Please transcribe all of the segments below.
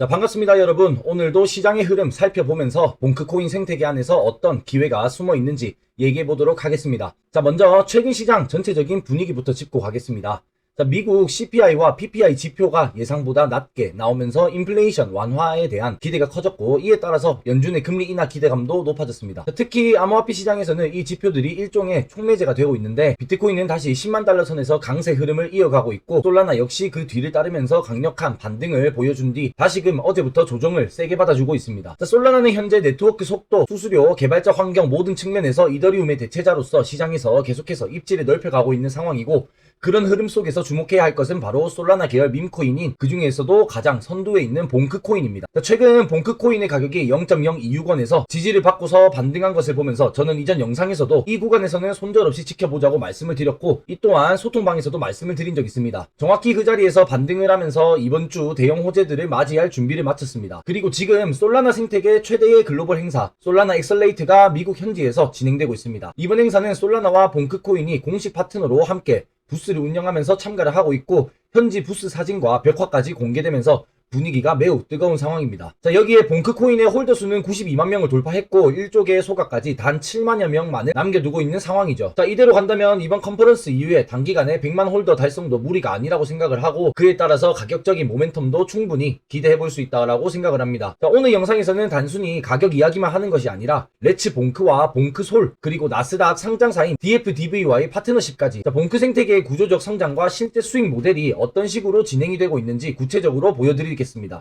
자, 반갑습니다 여러분. 오늘도 시장의 흐름 살펴보면서 봉크코인 생태계 안에서 어떤 기회가 숨어 있는지 얘기해 보도록 하겠습니다. 자, 먼저 최근 시장 전체적인 분위기부터 짚고 가겠습니다. 자, 미국 CPI와 PPI 지표가 예상보다 낮게 나오면서 인플레이션 완화에 대한 기대가 커졌고, 이에 따라서 연준의 금리 인하 기대감도 높아졌습니다. 자, 특히 암호화폐 시장에서는 이 지표들이 일종의 촉매제가 되고 있는데, 비트코인은 다시 10만 달러 선에서 강세 흐름을 이어가고 있고, 솔라나 역시 그 뒤를 따르면서 강력한 반등을 보여준 뒤 다시금 어제부터 조정을 세게 받아주고 있습니다. 자, 솔라나는 현재 네트워크 속도, 수수료, 개발자 환경 모든 측면에서 이더리움의 대체자로서 시장에서 계속해서 입지를 넓혀가고 있는 상황이고, 그런 흐름 속에서 주목해야 할 것은 바로 솔라나 계열 밈코인인 그 중에서도 가장 선두에 있는 봉크코인입니다. 최근 봉크코인의 가격이 0.026원에서 지지를 받고서 반등한 것을 보면서 저는 이전 영상에서도 이 구간에서는 손절없이 지켜보자고 말씀을 드렸고, 이 또한 소통방에서도 말씀을 드린 적이 있습니다. 정확히 그 자리에서 반등을 하면서 이번 주 대형 호재들을 맞이할 준비를 마쳤습니다. 그리고 지금 솔라나 생태계 최대의 글로벌 행사 솔라나 엑셀레이트가 미국 현지에서 진행되고 있습니다. 이번 행사는 솔라나와 봉크코인이 공식 파트너로 함께 부스를 운영하면서 참가를 하고 있고, 현지 부스 사진과 벽화까지 공개되면서 분위기가 매우 뜨거운 상황입니다. 자, 여기에 봉크코인의 홀더 수는 92만 명을 돌파했고 1조개의 소각까지 단 7만여 명만을 남겨두고 있는 상황이죠. 자, 이대로 간다면 이번 컨퍼런스 이후에 단기간에 100만 홀더 달성도 무리가 아니라고 생각을 하고, 그에 따라서 가격적인 모멘텀도 충분히 기대해볼 수 있다고 생각을 합니다. 자, 오늘 영상에서는 단순히 가격 이야기만 하는 것이 아니라 레츠 봉크와 봉크솔, 그리고 나스닥 상장사인 DFDV와의 파트너십까지, 자, 봉크 생태계의 구조적 성장과 실제 수익 모델이 어떤 식으로 진행이 되고 있는지 구체적으로 보여드리겠습니다.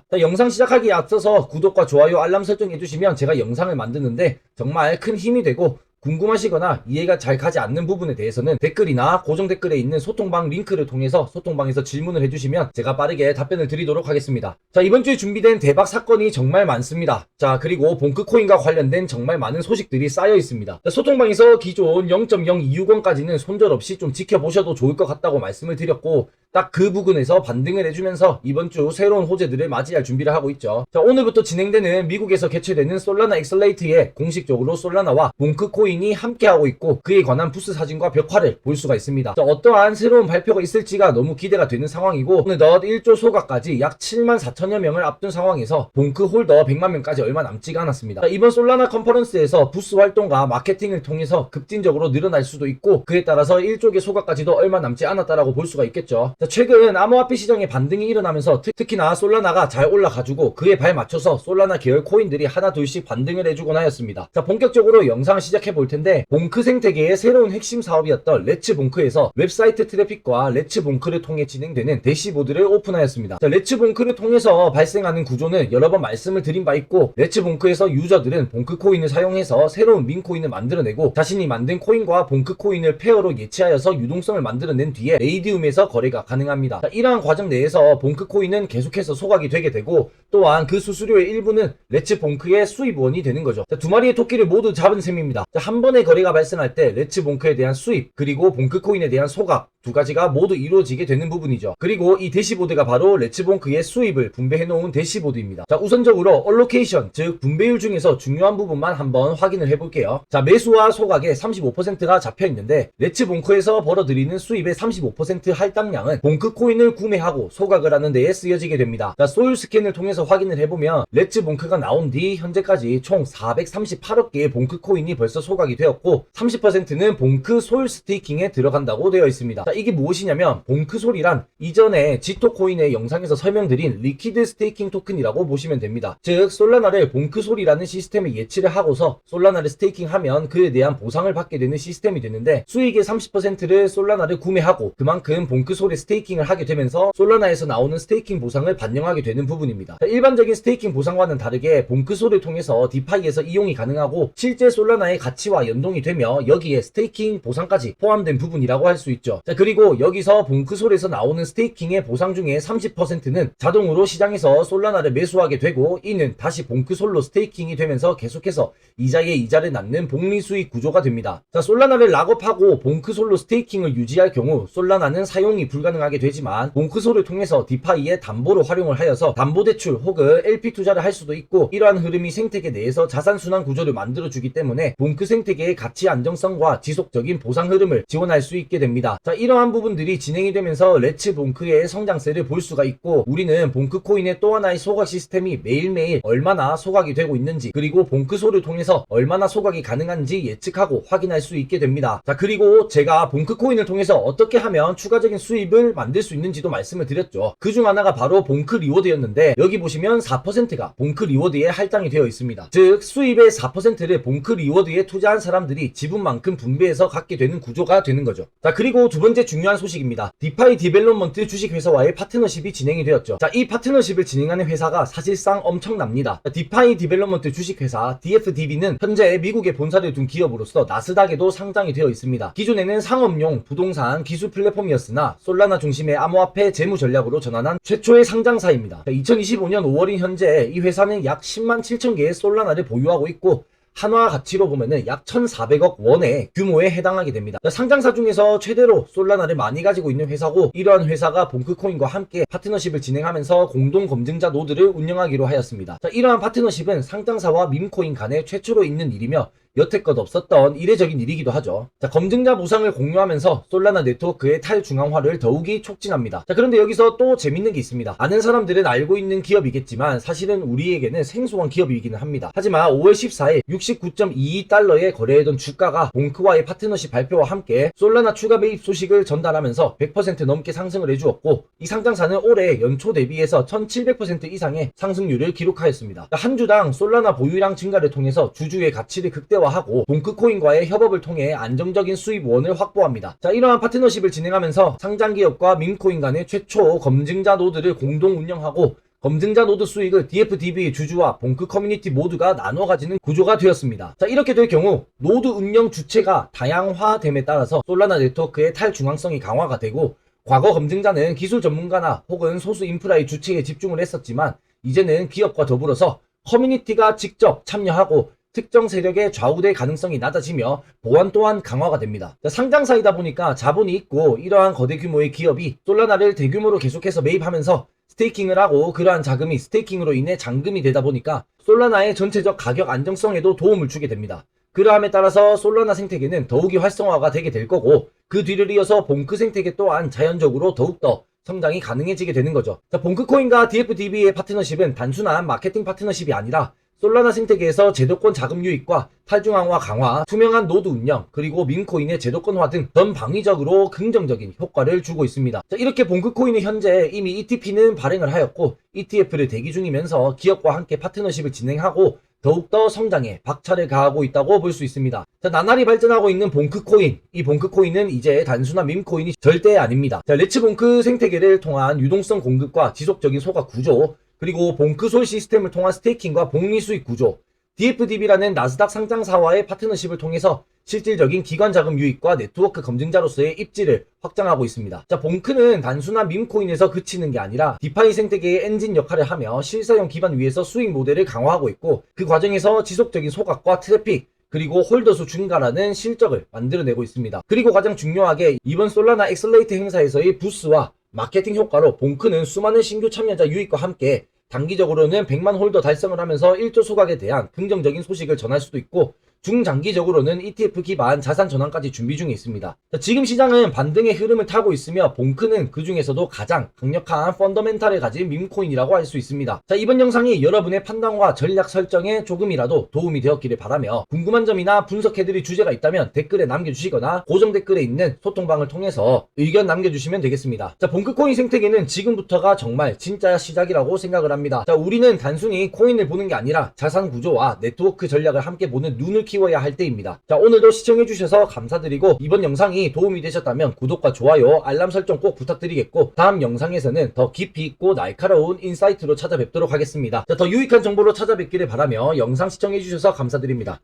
자, 영상 시작하기에 앞서서 구독과 좋아요, 알람 설정 해주시면 제가 영상을 만드는데 정말 큰 힘이 되고, 궁금하시거나 이해가 잘 가지 않는 부분에 대해서는 댓글이나 고정 댓글에 있는 소통방 링크를 통해서 소통방에서 질문을 해주시면 제가 빠르게 답변을 드리도록 하겠습니다. 자, 이번 주에 준비된 대박 사건이 정말 많습니다. 자, 그리고 봉크코인과 관련된 정말 많은 소식들이 쌓여 있습니다. 자, 소통방에서 기존 0.026원까지는 손절없이 좀 지켜보셔도 좋을 것 같다고 말씀을 드렸고, 딱 그 부분에서 반등을 해주면서 이번 주 새로운 호재들을 맞이할 준비를 하고 있죠. 자, 오늘부터 진행되는 미국에서 개최되는 솔라나 엑셀레이트에 공식적으로 솔라나와 봉크코인이 함께하고 있고, 그에 관한 부스 사진과 벽화를 볼 수가 있습니다. 자, 어떠한 새로운 발표가 있을지가 너무 기대가 되는 상황이고, 어느덧 1조 소각까지 약 7만 4천여 명을 앞둔 상황에서 봉크 홀더 100만 명까지 얼마 남지가 않았습니다. 자, 이번 솔라나 컨퍼런스에서 부스 활동과 마케팅을 통해서 급진적으로 늘어날 수도 있고, 그에 따라서 1조개 소각까지도 얼마 남지 않았다라고 볼 수가 있겠죠. 자, 최근 암호화폐 시장에 반등이 일어나면서 특히나 솔라나가 잘 올라가지고 그에 발 맞춰서 솔라나 계열 코인들이 하나 둘씩 반등을 해주곤 하였습니다. 자, 본격적으로 영상을 시작해 볼 텐데, 봉크 생태계의 새로운 핵심 사업이었던 레츠 봉크에서 웹사이트 트래픽과 레츠 봉크를 통해 진행되는 대시보드를 오픈하였습니다. 자, 레츠 봉크를 통해서 발생하는 구조는 여러 번 말씀을 드린 바 있고, 레츠 봉크에서 유저들은 봉크 코인을 사용해서 새로운 민 코인을 만들어내고, 자신이 만든 코인과 봉크 코인을 페어로 예치하여서 유동성을 만들어낸 뒤에 레이디움에서 거래가 가능합니다. 자, 이러한 과정 내에서 봉크 코인은 계속해서 소각이 되게 되고, 또한 그 수수료의 일부는 레츠 봉크의 수입원이 되는 거죠. 자, 두 마리의 토끼를 모두 잡은 셈입니다. 자, 한 번의 거래가 발생할 때 레츠 봉크에 대한 수입, 그리고 봉크 코인에 대한 소각, 두 가지가 모두 이루어지게 되는 부분이죠. 그리고 이 대시보드가 바로 레츠 봉크의 수입을 분배해 놓은 대시보드입니다. 자, 우선적으로 얼로케이션, 즉 분배율 중에서 중요한 부분만 한번 확인을 해볼게요. 자, 매수와 소각의 35%가 잡혀 있는데, 레츠 봉크에서 벌어들이는 수입의 35% 할당량은 봉크 코인을 구매하고 소각을 하는 데에 쓰여지게 됩니다. 자, 소율 스캔을 통해서 확인을 해보면 레츠 봉크가 나온 뒤 현재까지 총 438억 개의 봉크 코인이 벌써 소각이 되었고, 30%는 봉크 솔 스테이킹에 들어간다고 되어 있습니다. 자, 이게 무엇이냐면 봉크솔이란 이전에 지토코인의 영상에서 설명드린 리퀴드 스테이킹 토큰이라고 보시면 됩니다. 즉 솔라나를 봉크솔이라는 시스템에 예치를 하고서 솔라나를 스테이킹하면 그에 대한 보상을 받게 되는 시스템이 되는데, 수익의 30%를 솔라나를 구매하고 그만큼 봉크솔에 스테이킹을 하게 되면서 솔라나에서 나오는 스테이킹 보상을 반영하게 되는 부분입니다. 자, 일반적인 스테이킹 보상과는 다르게 봉크솔을 통해서 디파이에서 이용이 가능하고 실제 솔라나의 가치와 연동이 되며 여기에 스테이킹 보상까지 포함된 부분이라고 할 수 있죠. 자, 그리고 여기서 봉크솔에서 나오는 스테이킹의 보상 중에 30%는 자동으로 시장에서 솔라나를 매수하게 되고, 이는 다시 봉크솔로 스테이킹이 되면서 계속해서 이자에 이자를 낳는 복리 수익 구조가 됩니다. 자, 솔라나를 락업하고 봉크솔로 스테이킹을 유지할 경우 솔라나는 사용이 불가능하게 되지만, 봉크솔을 통해서 디파이의 담보로 활용을 하여서 담보대출 혹은 LP 투자를 할 수도 있고, 이러한 흐름이 생태계 내에서 자산순환 구조를 만들어주기 때문에 봉크 생태계의 가치 안정성과 지속적인 보상 흐름을 지원할 수 있게 됩니다. 자, 이러한 부분들이 진행이 되면서 레츠 봉크의 성장세를 볼 수가 있고, 우리는 봉크 코인의 또 하나의 소각 시스템이 매일매일 얼마나 소각이 되고 있는지, 그리고 봉크소를 통해서 얼마나 소각이 가능한지 예측하고 확인할 수 있게 됩니다. 자, 그리고 제가 봉크 코인을 통해서 어떻게 하면 추가적인 수입을 만들 수 있는지도 말씀을 드렸죠. 그중 하나가 바로 봉크 리워드였는데, 여기 보시면 4%가 봉크 리워드에 할당이 되어 있습니다. 즉 수입의 4%를 봉크 리워드에 투자한 사람들이 지분만큼 분배해서 갖게 되는 구조가 되는 거죠. 자, 그리고 두 번째 중요한 소식입니다. 디파이 디벨롭먼트 주식회사와의 파트너십이 진행이 되었죠. 자, 이 파트너십을 진행하는 회사가 사실상 엄청납니다. 디파이 디벨롭먼트 주식회사 DFDB는 현재 미국에 본사를 둔 기업으로서 나스닥에도 상장이 되어 있습니다. 기존에는 상업용 부동산 기술 플랫폼이었으나 솔라나 중심의 암호화폐 재무 전략으로 전환한 최초의 상장사입니다. 2025년 5월인 현재 이 회사는 약 10만 7천 개의 솔라나를 보유하고 있고, 한화 가치로 보면은 약 1,400억 원의 규모에 해당하게 됩니다. 상장사 중에서 최대로 솔라나를 많이 가지고 있는 회사고, 이러한 회사가 봉크코인과 함께 파트너십을 진행하면서 공동 검증자 노드를 운영하기로 하였습니다. 자, 이러한 파트너십은 상장사와 밈코인 간에 최초로 있는 일이며 여태껏 없었던 이례적인 일이기도 하죠. 자, 검증자 무상을 공유하면서 솔라나 네트워크의 탈중앙화를 더욱이 촉진합니다. 자, 그런데 여기서 또 재밌는 게 있습니다. 아는 사람들은 알고 있는 기업이겠지만 사실은 우리에게는 생소한 기업이기는 합니다. 하지만 5월 14일 69.22달러에 거래되던 주가가 봉크와의 파트너십 발표와 함께 솔라나 추가 매입 소식을 전달하면서 100% 넘게 상승을 해주었고, 이 상장사는 올해 연초 대비해서 1700% 이상의 상승률을 기록하였습니다. 자, 한 주당 솔라나 보유량 증가를 통해서 주주의 가치를 극대화하고 봉크코인과의 협업을 통해 안정적인 수입원을 확보합니다. 자, 이러한 파트너십을 진행하면서 상장기업과 밈코인 간의 최초 검증자 노드를 공동 운영하고, 검증자 노드 수익을 DFDB의 주주와 봉크 커뮤니티 모두가 나눠 가지는 구조가 되었습니다. 자, 이렇게 될 경우 노드 운영 주체가 다양화됨에 따라서 솔라나 네트워크의 탈중앙성이 강화가 되고, 과거 검증자는 기술 전문가나 혹은 소수 인프라의 주체에 집중을 했었지만 이제는 기업과 더불어서 커뮤니티가 직접 참여하고 특정 세력에 좌우될 가능성이 낮아지며 보안 또한 강화가 됩니다. 자, 상장사이다 보니까 자본이 있고 이러한 거대 규모의 기업이 솔라나를 대규모로 계속해서 매입하면서 스테이킹을 하고, 그러한 자금이 스테이킹으로 인해 잔금이 되다 보니까 솔라나의 전체적 가격 안정성에도 도움을 주게 됩니다. 그러함에 따라서 솔라나 생태계는 더욱이 활성화가 되게 될 거고, 그 뒤를 이어서 봉크 생태계 또한 자연적으로 더욱더 성장이 가능해지게 되는 거죠. 자, 봉크코인과 DFDB의 파트너십은 단순한 마케팅 파트너십이 아니라 솔라나 생태계에서 제도권 자금 유입과 탈중앙화 강화, 투명한 노드 운영, 그리고 밈코인의 제도권화 등 전방위적으로 긍정적인 효과를 주고 있습니다. 자, 이렇게 봉크코인은 현재 이미 ETP는 발행을 하였고 ETF를 대기 중이면서 기업과 함께 파트너십을 진행하고 더욱더 성장에 박차를 가하고 있다고 볼 수 있습니다. 자, 나날이 발전하고 있는 봉크코인, 이 봉크코인은 이제 단순한 밈코인이 절대 아닙니다. 자, 레츠봉크 생태계를 통한 유동성 공급과 지속적인 소각 구조, 그리고 봉크솔 시스템을 통한 스테이킹과 복리 수익 구조, DFDB라는 나스닥 상장사와의 파트너십을 통해서 실질적인 기관 자금 유입과 네트워크 검증자로서의 입지를 확장하고 있습니다. 자, 봉크는 단순한 밈코인에서 그치는 게 아니라 디파이 생태계의 엔진 역할을 하며 실사용 기반 위에서 수익 모델을 강화하고 있고, 그 과정에서 지속적인 소각과 트래픽, 그리고 홀더 수 증가라는 실적을 만들어내고 있습니다. 그리고 가장 중요하게 이번 솔라나 엑셀레이트 행사에서의 부스와 마케팅 효과로 봉크는 수많은 신규 참여자 유입과 함께 단기적으로는 100만 홀더 달성을 하면서 1조 소각에 대한 긍정적인 소식을 전할 수도 있고, 중장기적으로는 ETF 기반 자산 전환까지 준비 중에 있습니다. 자, 지금 시장은 반등의 흐름을 타고 있으며 봉크는 그 중에서도 가장 강력한 펀더멘탈을 가진 밈코인이라고 할 수 있습니다. 자, 이번 영상이 여러분의 판단과 전략 설정에 조금이라도 도움이 되었기를 바라며, 궁금한 점이나 분석해드릴 주제가 있다면 댓글에 남겨주시거나 고정 댓글에 있는 소통방을 통해서 의견 남겨주시면 되겠습니다. 자, 봉크코인 생태계는 지금부터가 정말 진짜 시작이라고 생각을 합니다. 자, 우리는 단순히 코인을 보는 게 아니라 자산 구조와 네트워크 전략을 함께 보는 눈을 키워야 할 때입니다. 자, 오늘도 시청해주셔서 감사드리고, 이번 영상이 도움이 되셨다면 구독과 좋아요, 알람 설정 꼭 부탁드리겠고, 다음 영상에서는 더 깊이 있고 날카로운 인사이트로 찾아뵙도록 하겠습니다. 자, 더 유익한 정보로 찾아뵙기를 바라며 영상 시청해주셔서 감사드립니다.